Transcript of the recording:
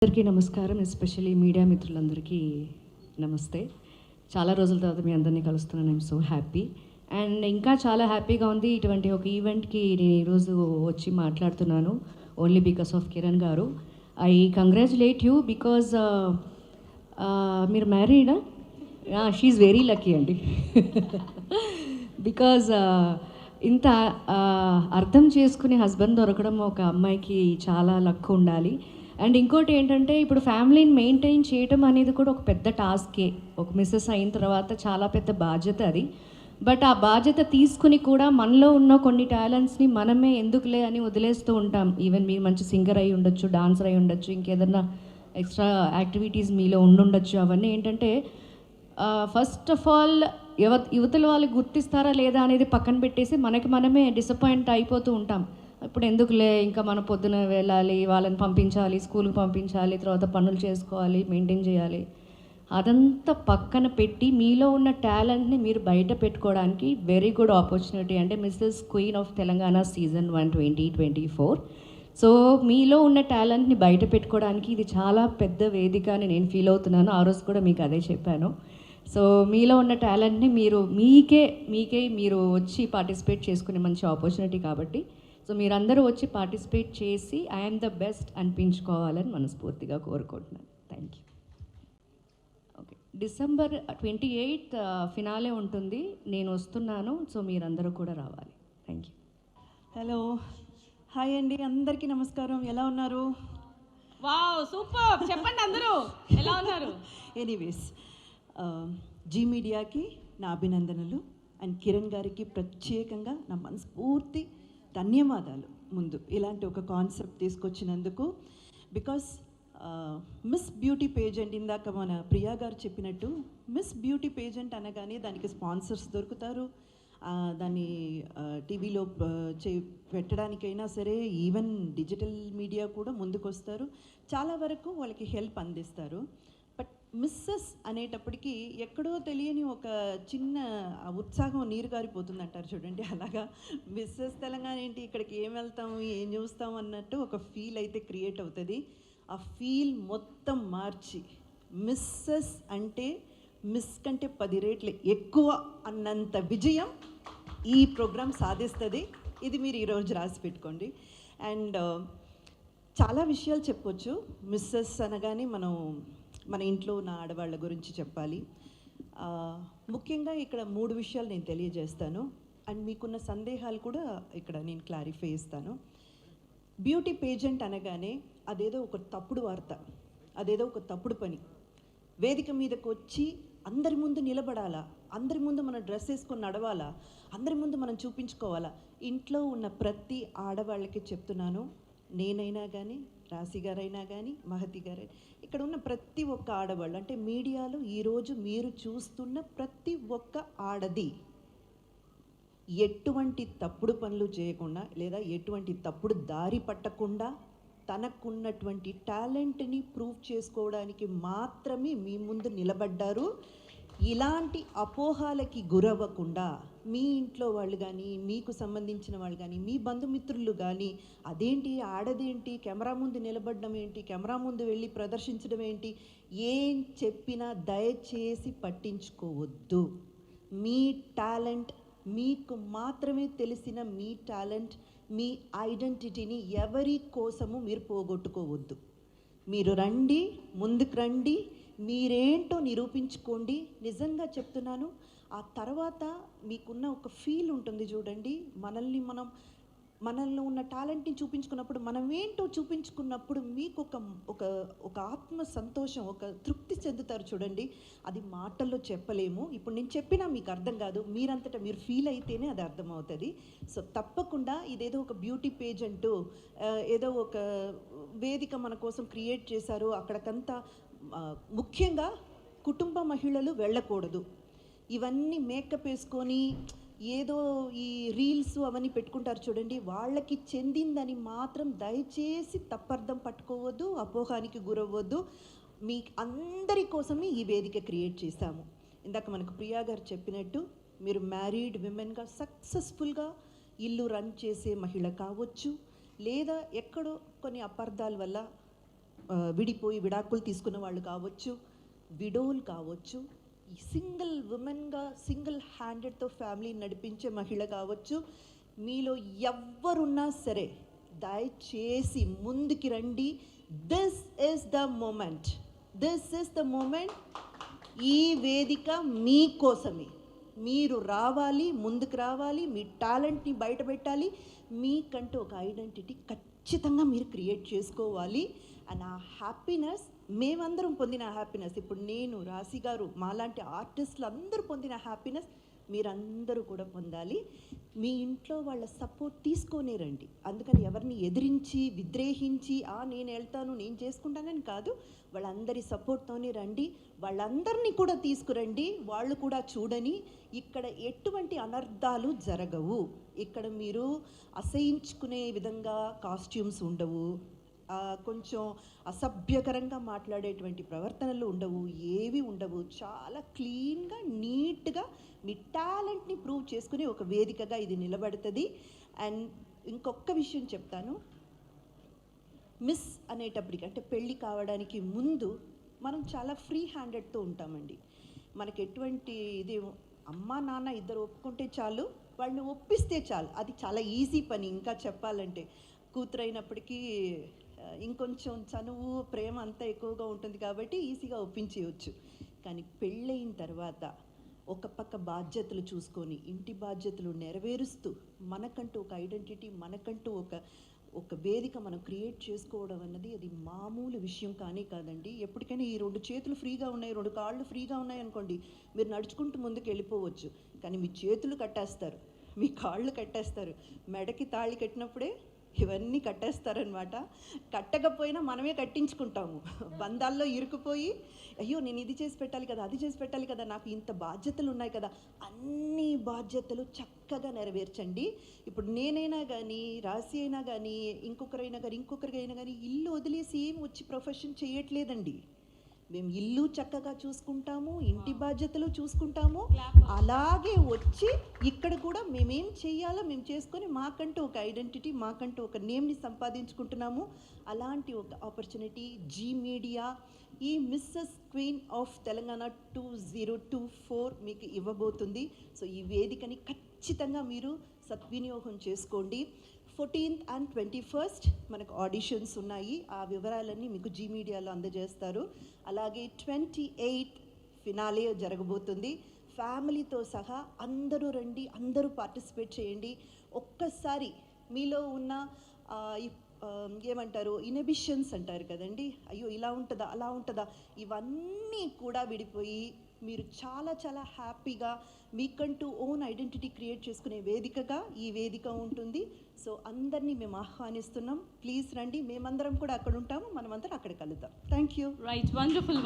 అందరికీ నమస్కారం. Especially media మిత్రులందరికీ నమస్తే. చాలా రోజుల తర్వాత మీ అందరినీ కలుస్తున్నాను. ఐఎమ్ సో హ్యాపీ అండ్ ఇంకా చాలా హ్యాపీగా ఉంది. ఇటువంటి ఒక ఈవెంట్కి నేను ఈరోజు వచ్చి మాట్లాడుతున్నాను ఓన్లీ బికాస్ ఆఫ్ కిరణ్ గారు. ఐ కంగ్రాచులేట్ యూ బికాజ్ మీరు మ్యారీడా? షీఈ్ వెరీ లక్కీ అండి. బికాజ్ ఇంత అర్థం చేసుకునే హస్బెండ్ దొరకడం ఒక అమ్మాయికి చాలా లక్ ఉండాలి. అండ్ ఇంకోటి ఏంటంటే, ఇప్పుడు ఫ్యామిలీని మెయింటైన్ చేయడం అనేది కూడా ఒక పెద్ద టాస్కే. ఒక మిస్సెస్ అయిన తర్వాత చాలా పెద్ద బాధ్యత అది. బట్ ఆ బాధ్యత తీసుకుని కూడా మనలో ఉన్న కొన్ని టాలెంట్స్ని మనమే ఎందుకులే అని వదిలేస్తూ ఉంటాం. ఈవెన్ మీరు మంచి సింగర్ అయి ఉండొచ్చు, డాన్సర్ అయి ఉండొచ్చు, ఇంకేదన్నా ఎక్స్ట్రా యాక్టివిటీస్ మీలో ఉండుండొచ్చు. అవన్నీ ఏంటంటే ఫస్ట్ ఆఫ్ ఆల్ యువతల వాళ్ళు గుర్తిస్తారా లేదా అనేది పక్కన పెట్టేసి మనమే డిసప్పాయింట్ అయిపోతూ ఉంటాం. ఇప్పుడు ఎందుకులే, ఇంకా మనం పొద్దున వెళ్ళాలి, వాళ్ళని పంపించాలి, స్కూల్కి పంపించాలి, తర్వాత పనులు చేసుకోవాలి, మెయింటైన్ చేయాలి. అదంతా పక్కన పెట్టి మీలో ఉన్న టాలెంట్ని మీరు బయట పెట్టుకోవడానికి వెరీ గుడ్ ఆపర్చునిటీ. అంటే Mrs queen of Telangana season 1 2024. So మీలో ఉన్న టాలెంట్ని బయట పెట్టుకోవడానికి ఇది చాలా పెద్ద వేదిక అని నేను ఫీల్ అవుతున్నాను. ఆ రోజు కూడా మీకు అదే చెప్పాను. సో మీలో ఉన్న టాలెంట్ని మీకే మీరు వచ్చి పార్టిసిపేట్ చేసుకునే మంచి ఆపర్చునిటీ కాబట్టి, సో మీరందరూ వచ్చి పార్టిసిపేట్ చేసి ఐఎమ్ ద బెస్ట్ అనిపించుకోవాలని మనస్ఫూర్తిగా కోరుకుంటున్నాను. Thank you. Okay, December 28 finale ఉంటుంది. నేను వస్తున్నాను. సో మీరందరూ కూడా రావాలి. Thank you. హలో, హాయ్ అండి, అందరికీ నమస్కారం. ఎలా ఉన్నారు? Wow, super. చెప్పండి అందరూ ఎలా ఉన్నారు? ఎనీవేస్, జీ మీడియాకి నా అభినందనలు అండ్ కిరణ్ గారికి ప్రత్యేకంగా నా మనస్ఫూర్తి ధన్యవాదాలు. ముందు ఇలాంటి ఒక కాన్సెప్ట్ తీసుకొచ్చినందుకు. బికాస్ మిస్ బ్యూటీ పేజెంట్, ఇందాక మన ప్రియా గారు చెప్పినట్టు, మిస్ బ్యూటీ పేజెంట్ అనగానే దానికి స్పాన్సర్స్ దొరుకుతారు. దాన్ని టీవీలో పెట్టడానికైనా సరే, ఈవెన్ డిజిటల్ మీడియా కూడా ముందుకొస్తారు. చాలా వరకు వాళ్ళకి హెల్ప్ అందిస్తారు. బట్ మిస్సెస్ అనేటప్పటికీ ఎక్కడో తెలియని ఒక చిన్న ఉత్సాహం నీరు గారిపోతుంది అంటారు చూడండి. అలాగా మిస్సెస్ తెలంగాణ ఏంటి, ఇక్కడికి ఏం వెళ్తాము, ఏం చూస్తాం అన్నట్టు ఒక ఫీల్ అయితే క్రియేట్ అవుతుంది. ఆ ఫీల్ మొత్తం మార్చి మిస్సెస్ అంటే మిస్ కంటే 10 రెట్లు ఎక్కువ అన్నంత విజయం ఈ ప్రోగ్రాం సాధిస్తుంది. ఇది మీరు ఈరోజు రాసి పెట్టుకోండి. అండ్ చాలా విషయాలు చెప్పొచ్చు. మిస్సెస్ అనగానే మన ఇంట్లో ఉన్న ఆడవాళ్ళ గురించి చెప్పాలి. ముఖ్యంగా ఇక్కడ 3 విషయాలు నేను తెలియజేస్తాను. అండ్ మీకున్న సందేహాలు కూడా ఇక్కడ నేను క్లారిఫై చేస్తాను. బ్యూటీ పేజెంట్ అనగానే అదేదో ఒక తప్పుడు వార్త, అదేదో ఒక తప్పుడు పని. వేదిక మీదకి వచ్చి అందరి ముందు నిలబడాలా, అందరి ముందు మనం డ్రెస్ వేసుకొని నడవాలా, అందరి ముందు మనం చూపించుకోవాలా. ఇంట్లో ఉన్న ప్రతి ఆడవాళ్ళకి చెప్తున్నాను, నేనైనా కానీ, రాశి గారైనా కానీ, మహతి గారైనా, ఇక్కడ ఉన్న ప్రతి ఒక్క ఆడవాళ్ళు, అంటే మీడియాలో ఈరోజు మీరు చూస్తున్న ప్రతి ఒక్క ఆడది ఎటువంటి తప్పుడు పనులు చేయకుండా, లేదా ఎటువంటి తప్పుడు దారి పట్టకుండా, తనకున్నటువంటి టాలెంట్ని ప్రూవ్ చేసుకోవడానికి మాత్రమే మీ ముందు నిలబడ్డారు. ఇలాంటి అపోహాలకి గురవ్వకుండా మీ ఇంట్లో వాళ్ళు కానీ, మీకు సంబంధించిన వాళ్ళు కానీ, మీ బంధుమిత్రులు కానీ, అదేంటి ఆడదేంటి, కెమెరా ముందు నిలబడడం ఏంటి, కెమెరా ముందు వెళ్ళి ప్రదర్శించడం ఏంటి, ఏం చెప్పినా దయచేసి పట్టించుకోవద్దు. మీ టాలెంట్, మీకు మాత్రమే తెలిసిన మీ టాలెంట్, మీ ఐడెంటిటీని ఎవరి కోసము మీరు పోగొట్టుకోవద్దు. మీరు రండి, ముందుకు రండి, మీరేంటో నిరూపించుకోండి. నిజంగా చెప్తున్నాను. ఆ తర్వాత మీకున్న ఒక ఫీల్ ఉంటుంది చూడండి, మనల్లో ఉన్న టాలెంట్ని చూపించుకున్నప్పుడు, మనం ఏంటో చూపించుకున్నప్పుడు మీకు ఒక ఆత్మ సంతోషం, ఒక తృప్తి చెందుతారు చూడండి. అది మాటల్లో చెప్పలేము. ఇప్పుడు నేను చెప్పినా మీకు అర్థం కాదు, మీరంతటా మీరు ఫీల్ అయితేనే అది అర్థమవుతుంది. సో తప్పకుండా ఇదేదో ఒక బ్యూటీ పేజ్ అంటూ ఏదో ఒక వేదిక మన కోసం క్రియేట్ చేశారు, అక్కడికంతా ముఖ్యంగా కుటుంబ మహిళలు వెళ్ళకూడదు. ఇవన్నీ మేకప్ వేసుకొని ఏదో ఈ రీల్స్ అవన్నీ పెట్టుకుంటారు చూడండి, వాళ్ళకి చెందిందని మాత్రం దయచేసి తప్పర్థం పట్టుకోవద్దు, అపోహానికి గురవ్వద్దు. మీ అందరి కోసమే ఈ వేదిక క్రియేట్ చేశాము. ఇందాక మనకు ప్రియా గారు చెప్పినట్టు, మీరు మ్యారీడ్ విమెన్గా సక్సెస్ఫుల్గా ఇల్లు రన్ చేసే మహిళ కావచ్చు, లేదా ఎక్కడో కొన్ని అపార్థాల వల్ల విడిపోయి విడాకులు తీసుకున్న వాళ్ళు కావచ్చు, విడోలు కావచ్చు, ఈ సింగిల్ ఉమెన్గా సింగిల్ హ్యాండెడ్తో ఫ్యామిలీ నడిపించే మహిళ కావచ్చు, మీలో ఎవ్వరున్నా సరే దయచేసి ముందుకి రండి. This is the moment, this is the moment. ఈ వేదిక మీకోసమే. మీరు రావాలి, ముందుకు రావాలి, మీ టాలెంట్ని బయట పెట్టాలి, మీకంటూ ఒక ఐడెంటిటీ ఖచ్చితంగా మీరు క్రియేట్ చేసుకోవాలి. అండ్ ఆ హ్యాపీనెస్ మేమందరం పొందిన హ్యాపీనెస్, ఇప్పుడు నేను, రాశి గారు, మాలాంటి ఆర్టిస్టులు అందరూ పొందిన హ్యాపీనెస్ మీరందరూ కూడా పొందాలి. మీ ఇంట్లో వాళ్ళ సపోర్ట్ తీసుకొనే రండి. అందుకని ఎవరిని ఎదిరించి విద్రేహించి నేను వెళ్తాను నేను చేసుకుంటానని కాదు, వాళ్ళందరి సపోర్ట్తోనే రండి. వాళ్ళందరినీ కూడా తీసుకురండి, వాళ్ళు కూడా చూడని. ఇక్కడ ఎటువంటి అనర్థాలు జరగవు. ఇక్కడ మీరు అసహించుకునే విధంగా కాస్ట్యూమ్స్ ఉండవు, కొంచెం అసభ్యకరంగా మాట్లాడేటువంటి ప్రవర్తనలు ఉండవు, ఏవి ఉండవు. చాలా క్లీన్గా నీట్గా మీ టాలెంట్ని ప్రూవ్ చేసుకుని ఒక వేదికగా ఇది నిలబడుతుంది. అండ్ ఇంకొక విషయం చెప్తాను, మిస్ అనేటప్పటికి అంటే పెళ్ళి కావడానికి ముందు మనం చాలా ఫ్రీ హ్యాండెడ్తో ఉంటామండి. మనకి ఎటువంటి ఇది అమ్మ నాన్న ఇద్దరు ఒప్పుకుంటే చాలు, వాళ్ళని ఒప్పిస్తే చాలు, అది చాలా ఈజీ పని. ఇంకా చెప్పాలంటే కూతురైనప్పటికీ ఇంకొంచెం చనువు ప్రేమ అంతా ఎక్కువగా ఉంటుంది కాబట్టి ఈజీగా ఒప్పించేయచ్చు. కానీ పెళ్ళయిన తర్వాత ఒక పక్క బాధ్యతలు చూసుకొని ఇంటి బాధ్యతలు నెరవేరుస్తూ మనకంటూ ఒక ఐడెంటిటీ, మనకంటూ ఒక వేదిక మనం క్రియేట్ చేసుకోవడం అన్నది అది మామూలు విషయం కానీ కాదండి. ఎప్పటికైనా ఈ 2 చేతులు ఫ్రీగా ఉన్నాయి, 2 కాళ్ళు ఫ్రీగా ఉన్నాయి అనుకోండి, మీరు నడుచుకుంటూ ముందుకు వెళ్ళిపోవచ్చు. కానీ మీ చేతులు కట్టేస్తారు, మీ కాళ్ళు కట్టేస్తారు, మెడకి తాళి కట్టినప్పుడే ఇవన్నీ కట్టేస్తారనమాట. కట్టకపోయినా మనమే కట్టించుకుంటాము. బంధాల్లో ఇరుకుపోయి అయ్యో నేను ఇది చేసి పెట్టాలి కదా, అది చేసి పెట్టాలి కదా, నాకు ఇంత బాధ్యతలు ఉన్నాయి కదా, అన్ని బాధ్యతలు చక్కగా నెరవేర్చండి. ఇప్పుడు నేనైనా కానీ, రాశి అయినా కానీ, ఇంకొకరికైనా కానీ ఇల్లు వదిలేసి ఏం వచ్చి ప్రొఫెషన్ చేయట్లేదండి. మేము ఇల్లు చక్కగా చూసుకుంటాము, ఇంటి బాధ్యతలు చూసుకుంటాము, అలాగే వచ్చి ఇక్కడ కూడా మేమేం చేయాలో మేము చేసుకొని మాకంటూ ఒక ఐడెంటిటీ, మాకంటూ ఒక నేమ్ని సంపాదించుకుంటున్నాము. అలాంటి ఒక ఆపర్చునిటీ జీ మీడియా ఈ మిస్సెస్ క్వీన్ ఆఫ్ తెలంగాణ 2024 మీకు ఇవ్వబోతుంది. సో ఈ వేదికని ఖచ్చితంగా మీరు సద్వినియోగం చేసుకోండి. 14th and 21st మనకు ఆడిషన్స్ ఉన్నాయి, ఆ వివరాలన్నీ మీకు జీ మీడియాలో అందజేస్తారు. అలాగే 28th ఫినాలే జరగబోతుంది. ఫ్యామిలీతో సహా అందరూ రండి, అందరూ పార్టిసిపేట్ చేయండి. ఒక్కసారి మీలో ఉన్న ఏమంటారు ఇన్హిబిషన్స్ అంటారు కదండి, అయ్యో ఇలా ఉంటుందా అలా ఉంటుందా, ఇవన్నీ కూడా విడిపోయి మీరు చాలా చాలా హ్యాపీగా మీకంటూ ఓన్ ఐడెంటిటీ క్రియేట్ చేసుకునే వేదికగా ఈ వేదిక ఉంటుంది. సో అందరినీ మేము ఆహ్వానిస్తున్నాం, ప్లీజ్ రండి. మేమందరం కూడా అక్కడ ఉంటాము, మనమందరం అక్కడ కలుద్దాం. Thank you. Right, wonderful.